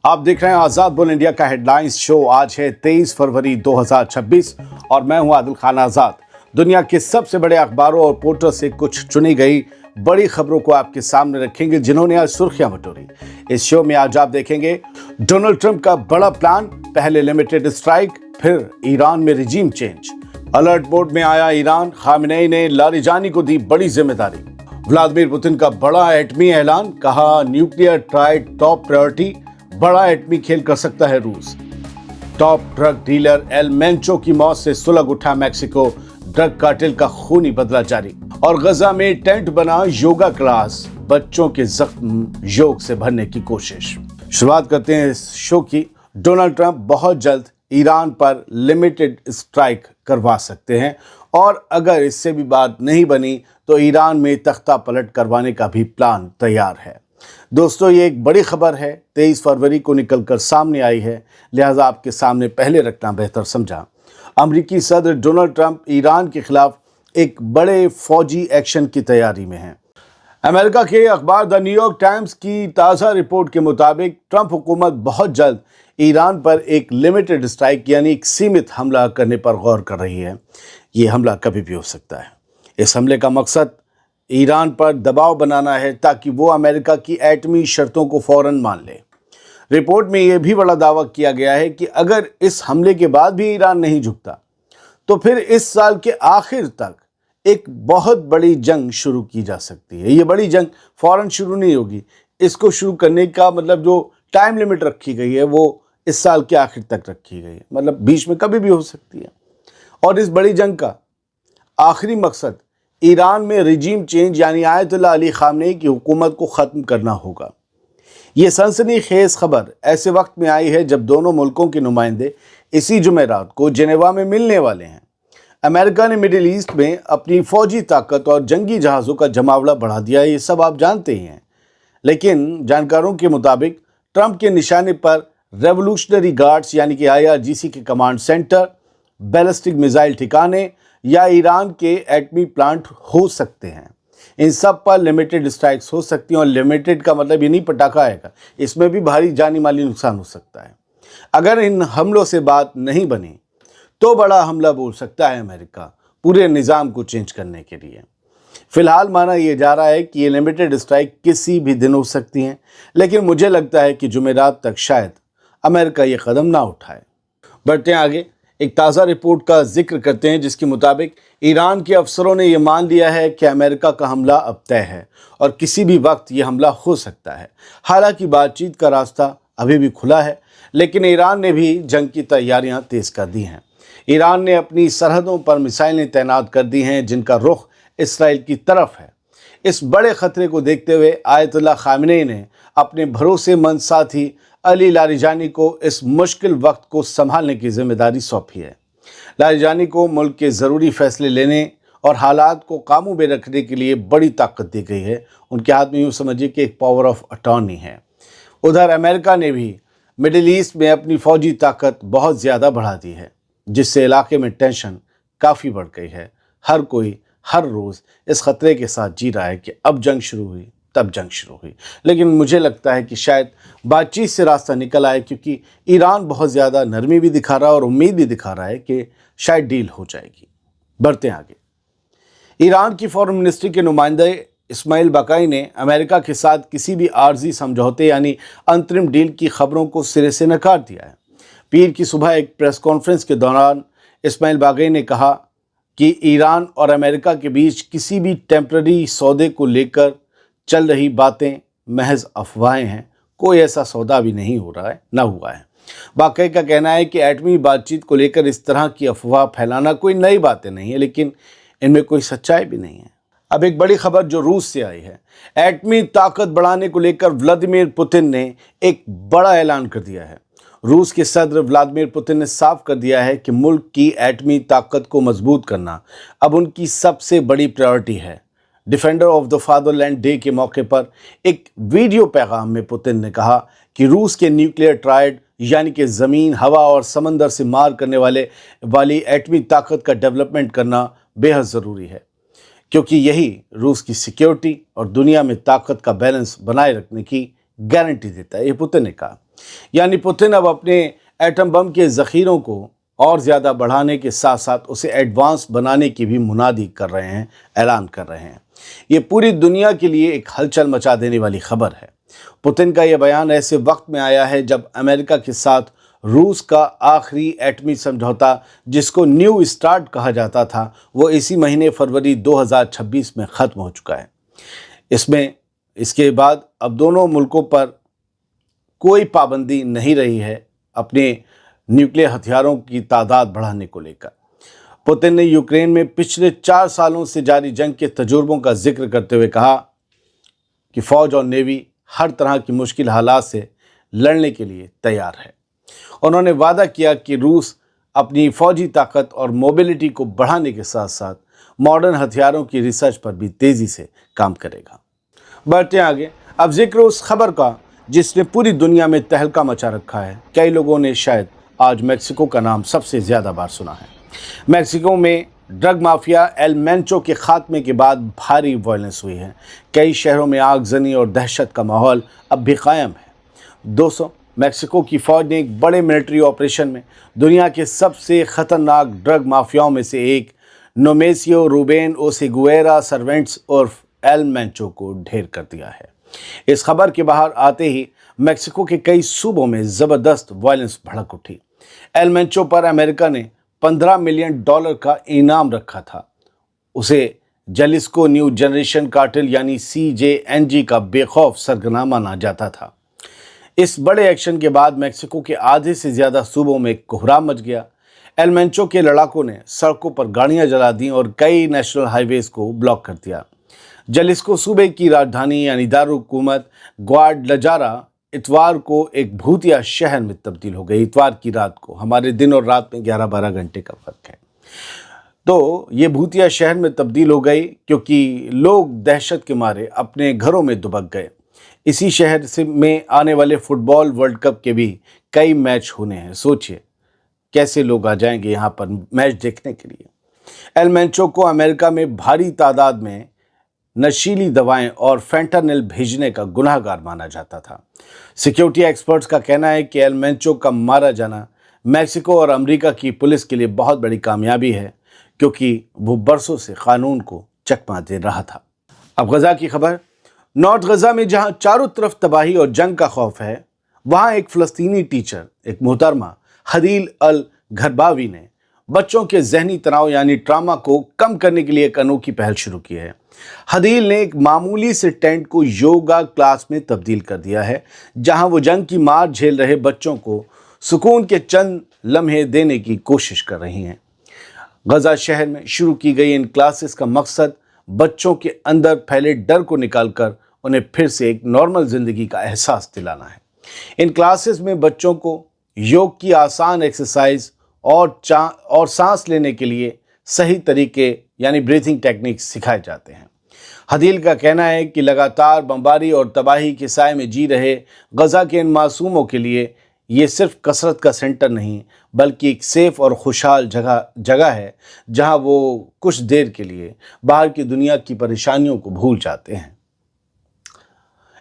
आप देख रहे हैं आजाद बुल इंडिया का हेडलाइंस शो। आज है 23 फरवरी 2026 और मैं हूं आदिल खान आजाद। दुनिया के सबसे बड़े अखबारों और पोर्टल से कुछ चुनी गई बड़ी खबरों को आपके सामने रखेंगे जिन्होंने आज सुर्खियां बटोरी। इस शो में आज आप देखेंगे डोनाल्ड ट्रंप का बड़ा प्लान, पहले लिमिटेड स्ट्राइक, फिर ईरान में रिजीम चेंज, अलर्ट मोड में आया ईरान, खामेनेई ने लारिजानी को दी बड़ी जिम्मेदारी, व्लादिमीर पुतिन का बड़ा एटमी ऐलान, कहा न्यूक्लियर ट्राइड टॉप प्रायोरिटी, बड़ा एटमी खेल कर सकता है रूस। Top drug dealer El Mencho की मौत से सुलग उठा मैक्सिको, ड्रग कार्टेल का खूनी बदला जारी, और गजा में टेंट बना योगा क्लास, बच्चों के जख्म योग से भरने की कोशिश। शुरुआत करते हैं इस शो की। डोनाल्ड ट्रंप बहुत जल्द ईरान पर लिमिटेड स्ट्राइक करवा सकते हैं और अगर इससे भी बात नहीं बनी तो ईरान में तख्ता पलट करवाने का भी प्लान तैयार है। दोस्तों, ये एक बड़ी खबर है, 23 फरवरी को निकलकर सामने आई है, लिहाजा आपके सामने पहले रखना बेहतर समझा। अमेरिकी सदर डोनाल्ड ट्रंप ईरान के खिलाफ एक बड़े फौजी एक्शन की तैयारी में हैं। अमेरिका के अखबार द न्यूयॉर्क टाइम्स की ताज़ा रिपोर्ट के मुताबिक ट्रंप हुकूमत बहुत जल्द ईरान पर एक लिमिटेड स्ट्राइक यानी एक सीमित हमला करने पर गौर कर रही है। ये हमला कभी भी हो सकता है। इस हमले का मकसद ईरान पर दबाव बनाना है ताकि वो अमेरिका की एटमी शर्तों को फौरन मान ले। रिपोर्ट में यह भी बड़ा दावा किया गया है कि अगर इस हमले के बाद भी ईरान नहीं झुकता तो फिर इस साल के आखिर तक एक बहुत बड़ी जंग शुरू की जा सकती है। ये बड़ी जंग फौरन शुरू नहीं होगी, इसको शुरू करने का मतलब जो टाइम लिमिट रखी गई है वो इस साल के आखिर तक रखी गई है, मतलब बीच में कभी भी हो सकती है। और इस बड़ी जंग का आखिरी मकसद ईरान में रिजीम चेंज यानी आयतुल्लाह अली खामेनेई की हुकूमत को ख़त्म करना होगा। ये सनसनीखेज खबर ऐसे वक्त में आई है जब दोनों मुल्कों के नुमाइंदे इसी जुमेरात को जेनेवा में मिलने वाले हैं। अमेरिका ने मिडिल ईस्ट में अपनी फौजी ताकत और जंगी जहाज़ों का जमावड़ा बढ़ा दिया है, ये सब आप जानते ही हैं। लेकिन जानकारों के मुताबिक ट्रंप के निशाने पर रेवोल्यूशनरी गार्ड्स यानी कि IRGC के कमांड सेंटर, बैलिस्टिक मिसाइल ठिकाने या ईरान के एटमी प्लांट हो सकते हैं। इन सब पर लिमिटेड स्ट्राइक्स हो सकती हैं और लिमिटेड का मतलब ये नहीं पटाखा आएगा, इसमें भी भारी जानी माली नुकसान हो सकता है। अगर इन हमलों से बात नहीं बनी तो बड़ा हमला बोल सकता है अमेरिका पूरे निज़ाम को चेंज करने के लिए। फिलहाल माना यह जा रहा है कि ये लिमिटेड स्ट्राइक किसी भी दिन हो सकती हैं, लेकिन मुझे लगता है कि जुमेरात तक शायद अमेरिका ये कदम ना उठाए। बढ़ते हैं आगे, एक ताज़ा रिपोर्ट का जिक्र करते हैं जिसके मुताबिक ईरान के अफसरों ने यह मान लिया है कि अमेरिका का हमला अब तय है और किसी भी वक्त ये हमला हो सकता है। हालांकि बातचीत का रास्ता अभी भी खुला है, लेकिन ईरान ने भी जंग की तैयारियां तेज़ कर दी हैं। ईरान ने अपनी सरहदों पर मिसाइलें तैनात कर दी हैं जिनका रुख इसराइल की तरफ है। इस बड़े खतरे को देखते हुए आयतुल्लाह खामेनेई ने अपने भरोसेमंद साथी अली लारिजानी को इस मुश्किल वक्त को संभालने की जिम्मेदारी सौंपी है। लारिजानी को मुल्क के ज़रूरी फैसले लेने और हालात को काबू में रखने के लिए बड़ी ताकत दी गई है। उनके हाथ में यूँ समझिए कि एक पावर ऑफ अटॉर्नी है। उधर अमेरिका ने भी मिडिल ईस्ट में अपनी फ़ौजी ताकत बहुत ज़्यादा बढ़ा दी है, जिससे इलाके में टेंशन काफ़ी बढ़ गई है। हर कोई हर रोज़ इस ख़तरे के साथ जी रहा है कि अब जंग शुरू हुई तब जंग शुरू हुई। लेकिन मुझे लगता है कि शायद बातचीत से रास्ता निकल आए, क्योंकि ईरान बहुत ज़्यादा नरमी भी दिखा रहा है और उम्मीद भी दिखा रहा है कि शायद डील हो जाएगी। बढ़ते हैं आगे। ईरान की फॉरेन मिनिस्ट्री के नुमाइंदे इस्माइल बाकाई ने अमेरिका के साथ किसी भी आर्जी समझौते यानी अंतरिम डील की खबरों को सिरे से नकार दिया है। पीर की सुबह एक प्रेस कॉन्फ्रेंस के दौरान इस्माइल बाकाई ने कहा कि ईरान और अमेरिका के बीच किसी भी टेम्पररी सौदे को लेकर चल रही बातें महज अफवाहें हैं, कोई ऐसा सौदा भी नहीं हो रहा है, ना हुआ है। बाकाई का कहना है कि एटमी बातचीत को लेकर इस तरह की अफवाह फैलाना कोई नई बातें नहीं है, लेकिन इनमें कोई सच्चाई भी नहीं है। अब एक बड़ी खबर जो रूस से आई है। एटमी ताकत बढ़ाने को लेकर व्लादिमीर पुतिन ने एक बड़ा ऐलान कर दिया है। रूस के सदर व्लादिमीर पुतिन ने साफ कर दिया है कि मुल्क की एटमी ताकत को मजबूत करना अब उनकी सबसे बड़ी प्रायोरिटी है। Defender of the fatherland day के मौके पर एक वीडियो पैगाम में पुतिन ने कहा कि रूस के न्यूक्लियर ट्राइड यानी कि ज़मीन, हवा और समंदर से मार करने वाली एटमी ताकत का डेवलपमेंट करना बेहद ज़रूरी है, क्योंकि यही रूस की सिक्योरिटी और दुनिया में ताकत का बैलेंस बनाए रखने की गारंटी देता है, ये पुतिन ने कहा। यानी पुतिन अब अपने एटम बम के ज़ख़ीरों को और ज़्यादा बढ़ाने के साथ साथ उसे एडवांस बनाने की भी मुनादी कर रहे हैं, ऐलान कर रहे हैं। ये पूरी दुनिया के लिए एक हलचल मचा देने वाली खबर है। पुतिन का यह बयान ऐसे वक्त में आया है जब अमेरिका के साथ रूस का आखिरी एटमी समझौता, जिसको न्यू स्टार्ट कहा जाता था, वो इसी महीने फरवरी 2026 में ख़त्म हो चुका है। इसके बाद अब दोनों मुल्कों पर कोई पाबंदी नहीं रही है अपने न्यूक्लियर हथियारों की तादाद बढ़ाने को लेकर। पुतिन ने यूक्रेन में पिछले 4 सालों से जारी जंग के तजुर्बों का जिक्र करते हुए कहा कि फ़ौज और नेवी हर तरह की मुश्किल हालात से लड़ने के लिए तैयार है। उन्होंने वादा किया कि रूस अपनी फ़ौजी ताकत और मोबिलिटी को बढ़ाने के साथ साथ मॉडर्न हथियारों की रिसर्च पर भी तेज़ी से काम करेगा। बढ़ते आगे, अब जिक्र उस खबर का जिसने पूरी दुनिया में तहलका मचा रखा है। कई लोगों ने शायद आज मेक्सिको का नाम सबसे ज़्यादा बार सुना है। मेक्सिको में ड्रग माफिया एल मेंचो के खात्मे के बाद भारी वायलेंस हुई है। कई शहरों में आगजनी और दहशत का माहौल अब भी कायम है। दोस्तों, मेक्सिको की फ़ौज ने एक बड़े मिलिट्री ऑपरेशन में दुनिया के सबसे ख़तरनाक ड्रग माफियाओं में से एक नोमेसियो रूबेन ओसेगुएरा सर्वेंट्स उर्फ एल मेंचो को ढेर कर दिया है। इस खबर के बाहर आते ही मेक्सिको के कई सूबों में ज़बरदस्त वायलेंस भड़क उठी। एल मेंचो पर अमेरिका ने $15 मिलियन का इनाम रखा था। उसे जलिस्को न्यू जनरेशन कार्टेल यानी CJNG का बेखौफ सरगना माना जाता था। इस बड़े एक्शन के बाद मेक्सिको के आधे से ज़्यादा सूबों में कोहराम मच गया। एल मेंचो के लड़ाकों ने सड़कों पर गाड़ियां जला दी और कई नेशनल हाईवेज को ब्लॉक कर दिया। जलिस्को सूबे की राजधानी यानी दारुलहुकूमत ग्वाडलजारा इतवार को एक भूतिया शहर में तब्दील हो गई। इतवार की रात को, हमारे दिन और रात में 11-12 घंटे का फर्क है, तो ये भूतिया शहर में तब्दील हो गई क्योंकि लोग दहशत के मारे अपने घरों में दुबक गए। इसी शहर से में आने वाले फुटबॉल वर्ल्ड कप के भी कई मैच होने हैं। सोचिए कैसे लोग आ जाएंगे यहाँ पर मैच देखने के लिए। एल मेंचो को अमेरिका में भारी तादाद में नशीली दवाएं और फेंटानिल भेजने का गुनाहगार माना जाता था। सिक्योरिटी एक्सपर्ट्स का कहना है कि एल मेंचो का मारा जाना मेक्सिको और अमेरिका की पुलिस के लिए बहुत बड़ी कामयाबी है, क्योंकि वो बरसों से कानून को चकमा दे रहा था। अब गजा की खबर। नॉर्थ गजा में जहां चारों तरफ तबाही और जंग का खौफ है, वहां एक फ़लस्तीनी टीचर, एक मोहतरमा हदील अल घरबावी ने बच्चों के जहनी तनाव यानी ट्रामा को कम करने के लिए एक अनोखी पहल शुरू की है। हदील ने एक मामूली से टेंट को योगा क्लास में तब्दील कर दिया है, जहां वो जंग की मार झेल रहे बच्चों को सुकून के चंद लम्हे देने की कोशिश कर रही हैं। गजा शहर में शुरू की गई इन क्लासेस का मकसद बच्चों के अंदर फैले डर को निकालकर उन्हें फिर से एक नॉर्मल ज़िंदगी का एहसास दिलाना है। इन क्लासेस में बच्चों को योग की आसान एक्सरसाइज और सांस लेने के लिए सही तरीके यानी ब्रीथिंग टेक्निक्स सिखाए जाते हैं। हदील का कहना है कि लगातार बमबारी और तबाही के साए में जी रहे गजा के इन मासूमों के लिए ये सिर्फ कसरत का सेंटर नहीं, बल्कि एक सेफ और खुशहाल जगह है, जहां वो कुछ देर के लिए बाहर की दुनिया की परेशानियों को भूल जाते हैं।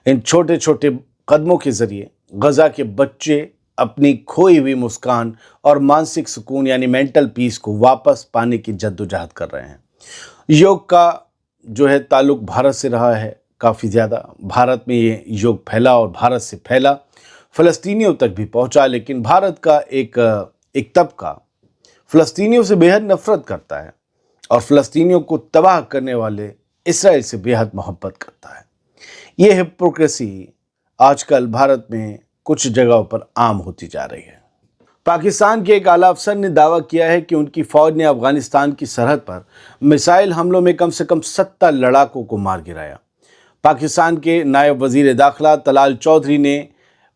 इन छोटे छोटे कदमों के ज़रिए गजा के बच्चे अपनी खोई हुई मुस्कान और मानसिक सुकून यानी मेंटल पीस को वापस पाने की जद्दोजहद कर रहे हैं। योग का जो है ताल्लुक भारत से रहा है काफ़ी ज़्यादा। भारत में ये योग फैला और भारत से फैला, फ़लस्तीनियों तक भी पहुंचा, लेकिन भारत का एक तबका फ़लस्तीनियों से बेहद नफ़रत करता है और फ़लस्तीनियों को तबाह करने वाले इसराइल से बेहद मोहब्बत करता है। ये हिपोक्रेसी आजकल भारत में कुछ जगहों पर आम होती जा रही है। पाकिस्तान के एक आला अफसर ने दावा किया है कि उनकी फ़ौज ने अफ़गानिस्तान की सरहद पर मिसाइल हमलों में कम से कम 70 लड़ाकों को मार गिराया। पाकिस्तान के नायब वज़ीर दाखिला तलाल चौधरी ने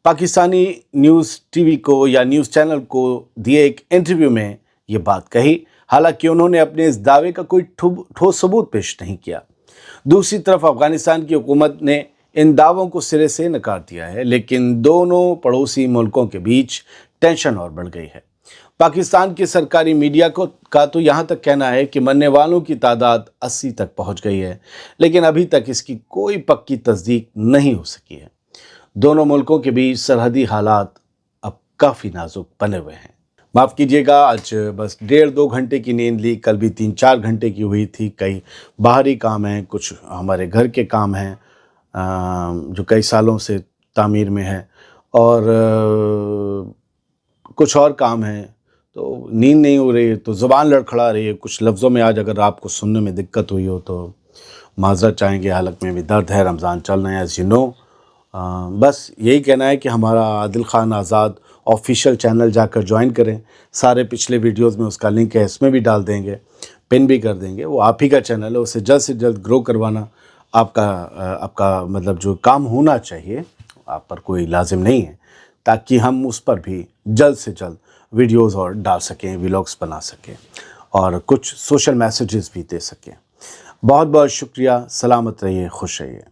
पाकिस्तानी न्यूज़ टीवी को या न्यूज़ चैनल को दिए एक इंटरव्यू में ये बात कही। हालांकि उन्होंने अपने इस दावे का कोई ठोस सबूत पेश नहीं किया। दूसरी तरफ अफ़गानिस्तान की हुकूमत ने इन दावों को सिरे से नकार दिया है, लेकिन दोनों पड़ोसी मुल्कों के बीच टेंशन और बढ़ गई है। पाकिस्तान के सरकारी मीडिया का तो यहाँ तक कहना है कि मरने वालों की तादाद 80 तक पहुँच गई है, लेकिन अभी तक इसकी कोई पक्की तस्दीक नहीं हो सकी है। दोनों मुल्कों के बीच सरहदी हालात अब काफ़ी नाजुक बने हुए हैं। माफ़ कीजिएगा, आज बस 1.5-2 घंटे की नींद ली, कल भी 3-4 घंटे की हुई थी। कई बाहरी काम हैं, कुछ हमारे घर के काम हैं जो कई सालों से तामीर में है, और कुछ और काम हैं, तो नींद नहीं हो रही है, तो ज़ुबान लड़खड़ा रही है। कुछ लफ्ज़ों में आज अगर आपको सुनने में दिक्कत हुई हो तो माज़रत चाहेंगे, हालत में भी दर्द है, रमज़ान चल रहे हैं एज़ यू नो। बस यही कहना है कि हमारा आदिल खान आज़ाद ऑफिशियल चैनल जाकर ज्वाइन करें। सारे पिछले वीडियोस में उसका लिंक है, इसमें भी डाल देंगे, पिन भी कर देंगे। वो आप ही का चैनल है, उसे जल्द से जल्द ग्रो करवाना आपका मतलब जो काम होना चाहिए, आप पर कोई लाजिम नहीं है, ताकि हम उस पर भी जल्द से जल्द वीडियोस और डाल सकें, व्लॉग्स बना सकें और कुछ सोशल मैसेजेस भी दे सकें। बहुत बहुत शुक्रिया। सलामत रहिए, खुश रहिए।